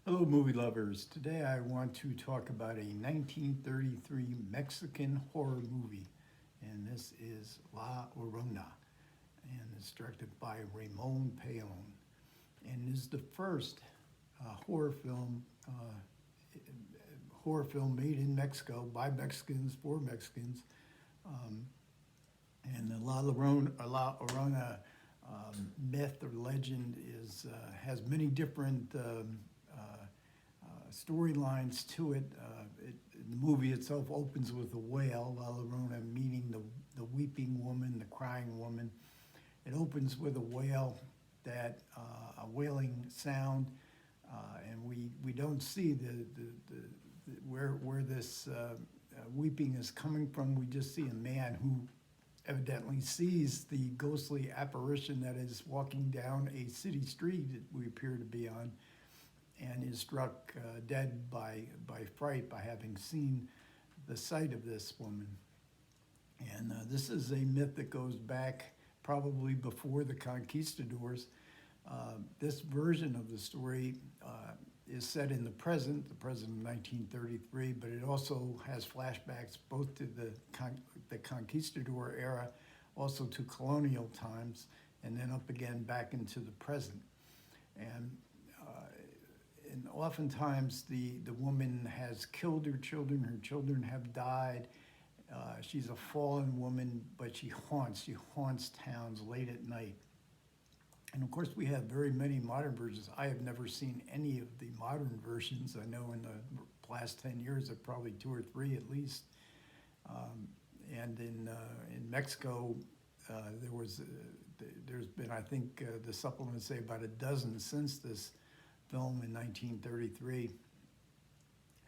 Hello, movie lovers. Today I want to talk about a 1933 Mexican horror movie, and this is La Llorona, and it's directed by Ramon Peon, and is the first horror film made in Mexico by Mexicans for Mexicans. Um, and the La Llorona myth or legend is has many different storylines to it. The movie itself opens with a wail, La Llorona, meaning the weeping woman, the crying woman. It opens with a wail, a wailing sound, and we don't see where this weeping is coming from. We just see a man who evidently sees the ghostly apparition that is walking down a city street that we appear to be on, and is struck dead by fright by having seen the sight of this woman. And this is a myth that goes back probably before the conquistadors. This version of the story is set in the present of 1933, but it also has flashbacks both to the conquistador era, also to colonial times, and then up again back into the present. And and oftentimes the woman has killed her children have died. She's a fallen woman, but she haunts towns late at night. And of course, we have very many modern versions. I have never seen any of the modern versions. I know in the last 10 years, there are probably two or three at least. And in Mexico, there's been, I think, the supplements say about a dozen since this film in 1933.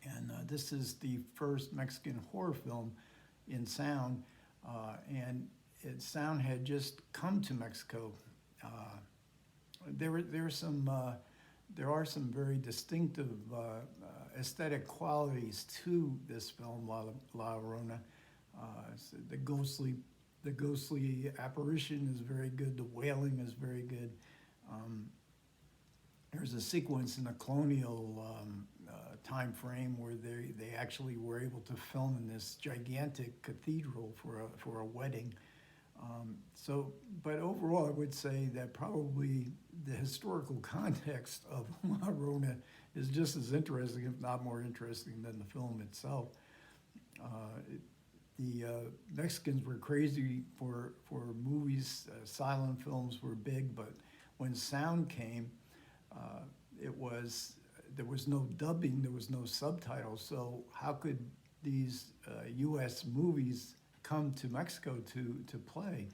And this is the first Mexican horror film in sound, and sound had just come to Mexico. There are some very distinctive aesthetic qualities to this film, La Llorona. So the ghostly apparition is very good. The wailing is very good. There's a sequence in the colonial time frame where they actually were able to film in this gigantic cathedral for a wedding. But overall, I would say that probably the historical context of La Llorona is just as interesting, if not more interesting, than the film itself. The Mexicans were crazy for movies. Silent films were big, but when sound came, there was no dubbing, there was no subtitles. So how could these U.S. movies come to Mexico to play?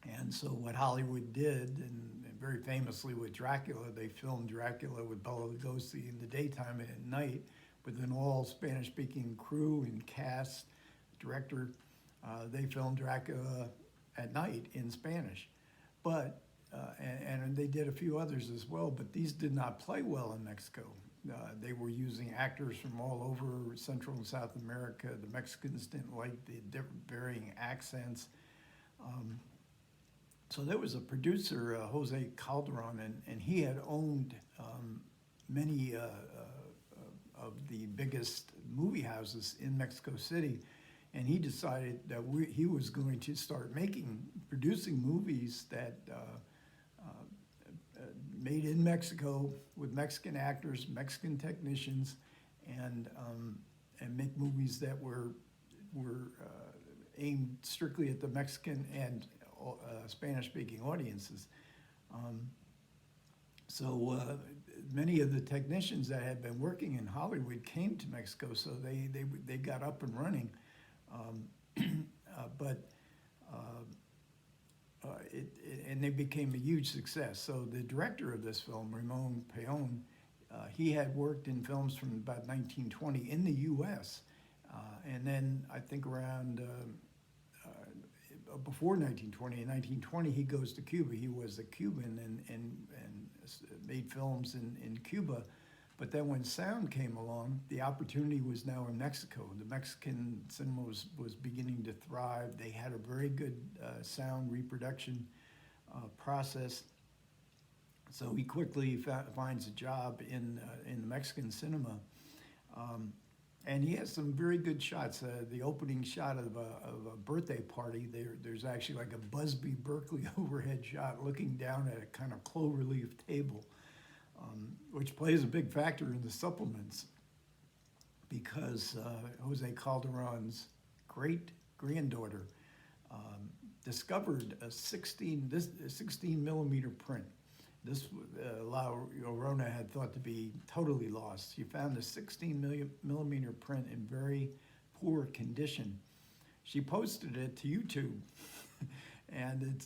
And so what Hollywood did, and very famously with Dracula, they filmed Dracula with Bela Lugosi in the daytime and at night with an all Spanish-speaking crew and cast, director. They filmed Dracula at night in Spanish. But and they did a few others as well, but these did not play well in Mexico. They were using actors from all over Central and South America. The Mexicans didn't like the different varying accents. So there was a producer, Jose Calderon, and he had owned many of the biggest movie houses in Mexico City. And he decided that he was going to start producing movies that made in Mexico with Mexican actors, Mexican technicians, and make movies that were aimed strictly at the Mexican and Spanish-speaking audiences. So many of the technicians that had been working in Hollywood came to Mexico, so they got up and running. And they became a huge success. So the director of this film, Ramon Peon, he had worked in films from about 1920 in the U.S. And then I think around before 1920, in 1920 he goes to Cuba. He was a Cuban and made films in Cuba. But then when sound came along, the opportunity was now in Mexico. The Mexican cinema was beginning to thrive. They had a very good sound reproduction process. So he quickly finds a job in the Mexican cinema, um, and he has some very good shots. The opening shot of a birthday party, there's actually like a Busby Berkeley overhead shot looking down at a kind of cloverleaf table, which plays a big factor in the supplements because Jose Calderon's great granddaughter discovered a 16 millimeter print. This Llorona had thought to be totally lost. She found a 16 millimeter print in very poor condition. She posted it to YouTube, and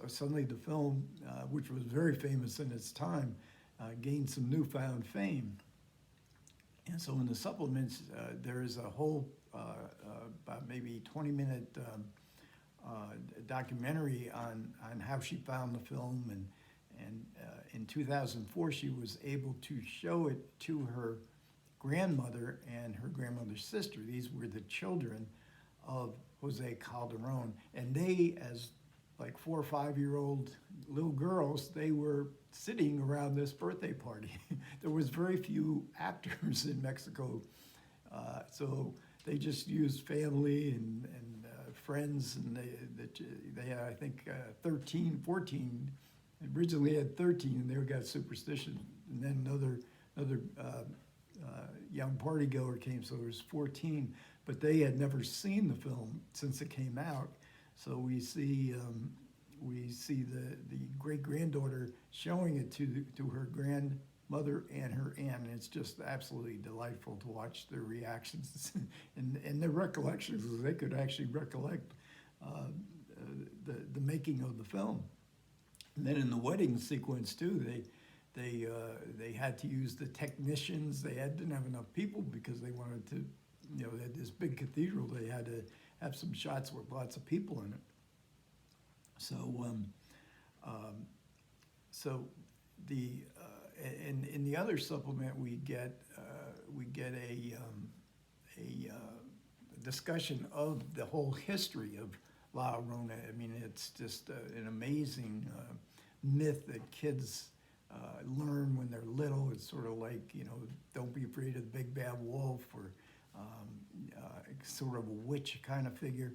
suddenly the film, which was very famous in its time, gained some newfound fame. And so in the supplements, there is a whole about maybe 20-minute documentary on how she found the film, and in 2004 she was able to show it to her grandmother and her grandmother's sister. These were the children of Jose Calderon, and they, as like 4 or 5-year-old little girls, they were sitting around this birthday party. There was very few actors in Mexico, so they just used family and friends, and they had, I think, 13, 14. Originally had 13, and they got superstition, and then another young party goer came, so there was 14. But they had never seen the film since it came out, so we see the great granddaughter showing it to her grandmother and her aunt, and it's just absolutely delightful to watch their reactions and their recollections. They could actually recollect the making of the film. And then in the wedding sequence too, they had to use the technicians. They didn't have enough people because they wanted to, they had this big cathedral. They had to have some shots with lots of people in it. So, in the other supplement we get a discussion of the whole history of La Llorona. I mean, it's just an amazing myth that kids learn when they're little. It's sort of like, don't be afraid of the big bad wolf, or sort of a witch kind of figure.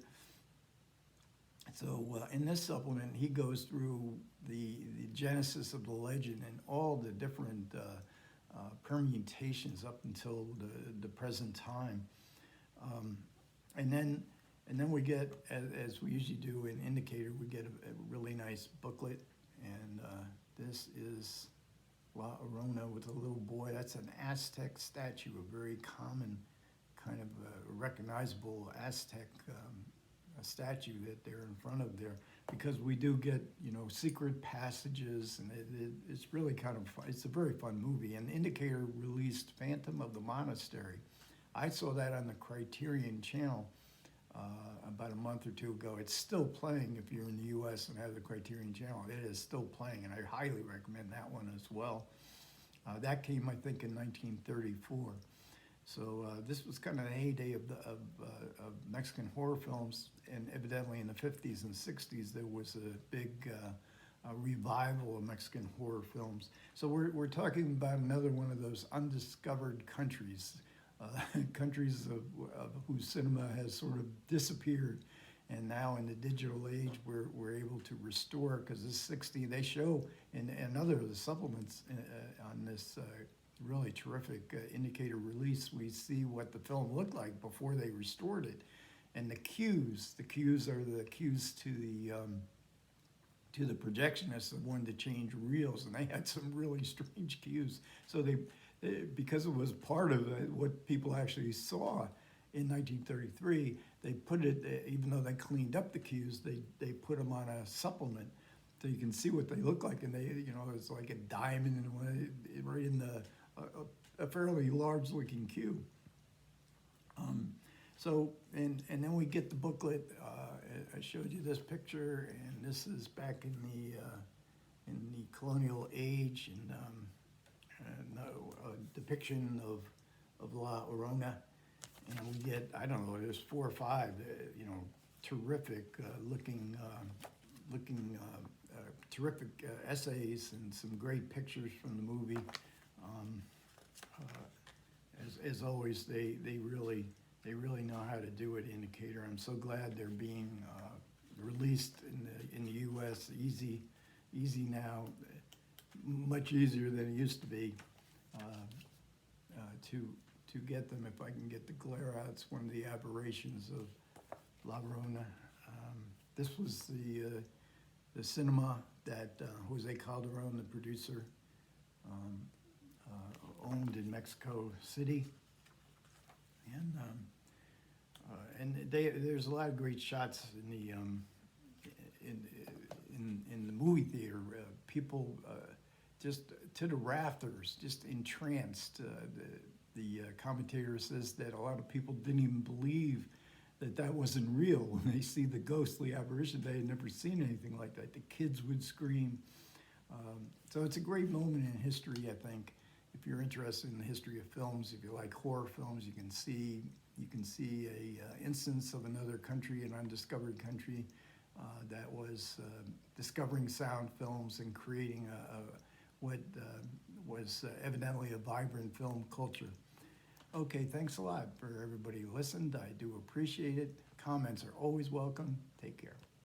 So in this supplement, he goes through the genesis of the legend and all the different permutations up until the present time. And then we get, as we usually do in Indicator, we get a really nice booklet, and this is La Llorona with a little boy. That's an Aztec statue, a very common kind of recognizable Aztec a statue that they're in front of there, because we do get, secret passages, and it's really kind of fun. It's a very fun movie. And Indicator released Phantom of the Monastery. I saw that on the Criterion channel about a month or two ago. It's still playing if you're in the U.S. and have the Criterion channel. It is still playing, and I highly recommend that one as well. That came, I think, in 1934. So this was kind of the heyday of Mexican horror films, and evidently in the 50s and 60s there was a big revival of Mexican horror films. So we're talking about another one of those undiscovered countries, countries of whose cinema has sort of disappeared, and now in the digital age we're able to restore, because this 60, they show in another of the supplements on this really terrific Indicator release, we see what the film looked like before they restored it, and the cues are the cues to the projectionists that wanted to change reels, and they had some really strange cues. So they because it was part of what people actually saw in 1933, they put it, even though they cleaned up the cues, they put them on a supplement so you can see what they look like, and it's like a diamond right in a fairly large looking cue. And then we get the booklet. I showed you this picture, and this is back in the colonial age, and a depiction of La Llorona. And we get, I don't know, there's 4 or 5, terrific looking terrific essays and some great pictures from the movie. Um, as always, they really know how to do it in Decatur. I'm so glad they're being released in the U.S. easy now, much easier than it used to be to get them. If I can get the glare out, it's one of the aberrations of Llorona. This was the cinema that Jose Calderon, the producer, owned in Mexico City, and there's a lot of great shots in the in the movie theater. People just to the rafters, just entranced. The commentator says that a lot of people didn't even believe that wasn't real when they see the ghostly apparition. They had never seen anything like that. The kids would scream. So it's a great moment in history, I think. If you're interested in the history of films, if you like horror films, you can see a instance of another country, an undiscovered country, that was discovering sound films and creating what was evidently a vibrant film culture. Okay, thanks a lot for everybody who listened. I do appreciate it. Comments are always welcome. Take care.